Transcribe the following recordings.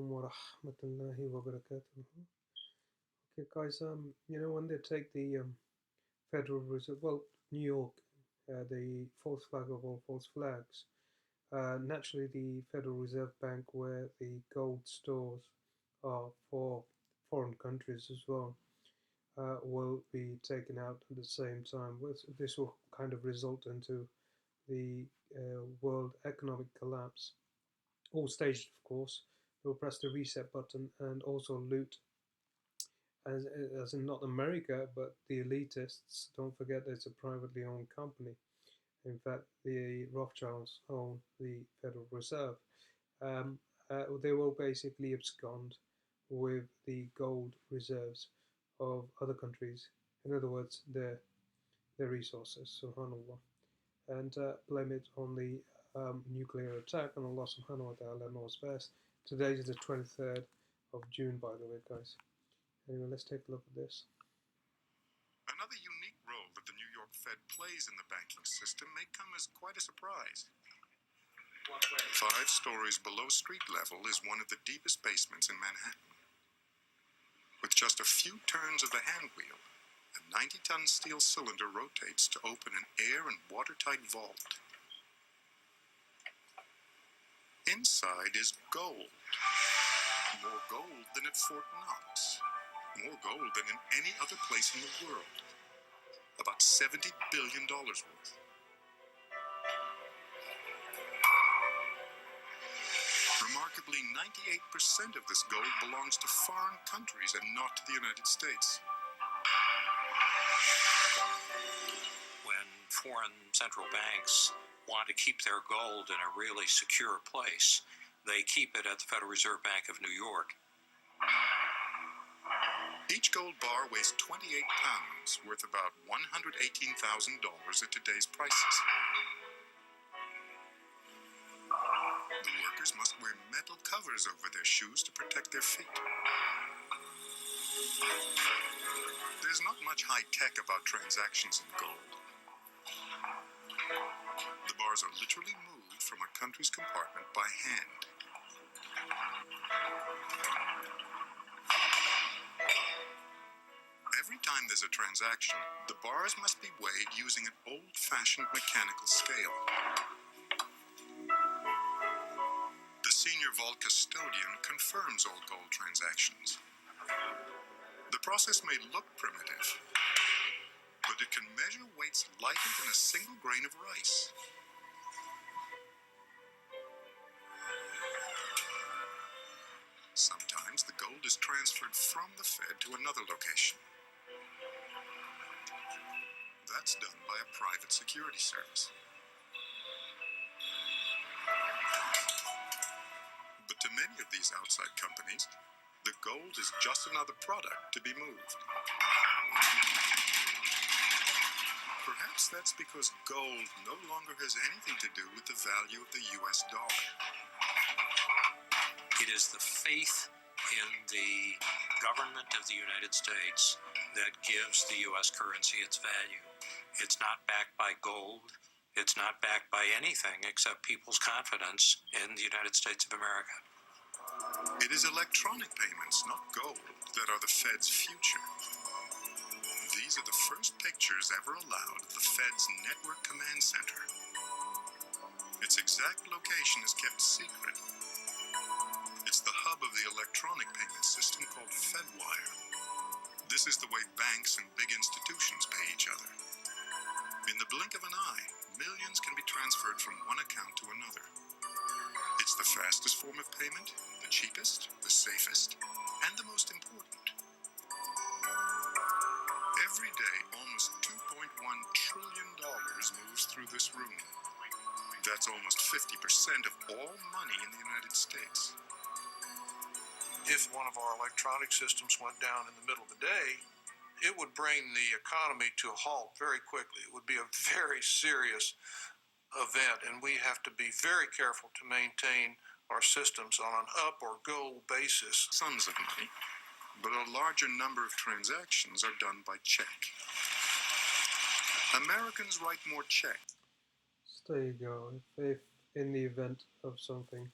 wa rahmatullahi wa barakatuh. Okay, guys, when they take the Federal Reserve, well, New York, the false flag of all false flags, naturally the Federal Reserve Bank, where the gold stores are for foreign countries as well, will be taken out at the same time. This will kind of result into the world economic collapse, all staged, of course. They will press the reset button and also loot, as, as in not America, but the elitists. Don't forget it's a privately owned company. In fact, the Rothschilds own the Federal Reserve. They will basically abscond with the gold reserves of other countries. In other words, their resources, subhanAllah, and blame it on the nuclear attack, and Allah subhanahu wa ta'ala knows best. Today is the 23rd of June, by the way, guys. Anyway, let's take a look at this. Another unique role that the New York Fed plays in the banking system may come as quite a surprise. 5 stories below street level is one of the deepest basements in Manhattan. With just a few turns of the hand wheel, a 90-ton steel cylinder rotates to open an air and watertight vault. Inside is gold. More gold than at Fort Knox. More gold than in any other place in the world. About $70 billion worth. Remarkably, 98% of this gold belongs to foreign countries and not to the United States. When foreign central banks want to keep their gold in a really secure place, they keep it at the Federal Reserve Bank of New York. Each gold bar weighs 28 pounds, worth about $118,000 at today's prices. The workers must wear metal covers over their shoes to protect their feet. There's not much high-tech about transactions in gold. The bars are literally moved from a country's compartment by hand. Every time there's a transaction, the bars must be weighed using an old-fashioned mechanical scale. The senior vault custodian confirms all gold transactions. The process may look primitive, but it can measure weights lighter than a single grain of rice. Sometimes the gold is transferred from the Fed to another location. That's done by a private security service. But to many of these outside companies, the gold is just another product to be moved. Perhaps that's because gold no longer has anything to do with the value of the US dollar. It is the faith in the government of the United States that gives the U.S. currency its value. It's not backed by gold. It's not backed by anything except people's confidence in the United States of America. It is electronic payments, not gold, that are the Fed's future. These are the first pictures ever allowed of the Fed's Network Command Center. Its exact location is kept secret. It's the hub of the electronic payment system called F.F.O.A.F.F. This is the way banks and big institutions pay each other. In the blink of an eye, millions can be transferred from one account to another. It's the fastest form of payment, the cheapest, the safest, and the most important. Every day, almost $2.1 trillion moves through this room. That's almost 50% of all money in the United States. If one of our electronic systems went down in the middle of the day, it would bring the economy to a halt very quickly. It would be a very serious event, and we have to be very careful to maintain our systems on an up or go basis. Sums of money, but a larger number of transactions are done by check. Americans write more check. So there you go. If in the event of something,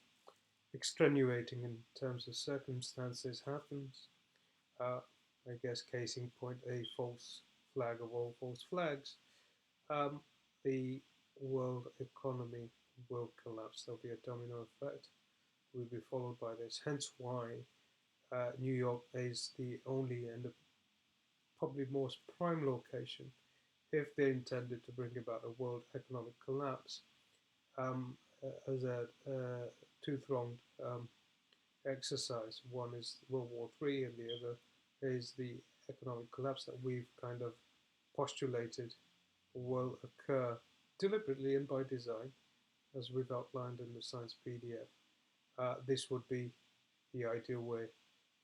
extenuating in terms of circumstances happens. Uh, I guess case in point, a false flag of all false flags. Um, the world economy will collapse. There'll be a domino effect. Will be followed by this. Hence why New York is the only and the probably most prime location if they intended to bring about a world economic collapse as a two-pronged exercise. One is World War III, and the other is the economic collapse that we've kind of postulated will occur deliberately and by design, as we've outlined in the science PDF. This would be the ideal way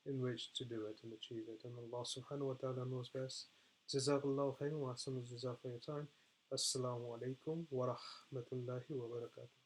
in which to do it and achieve it. And Allah subhanahu wa ta'ala knows best. Jazakallahu khairan wa ahsanu jazaa for your time. Assalamu alaikum wa rahmatullahi wa barakatuh.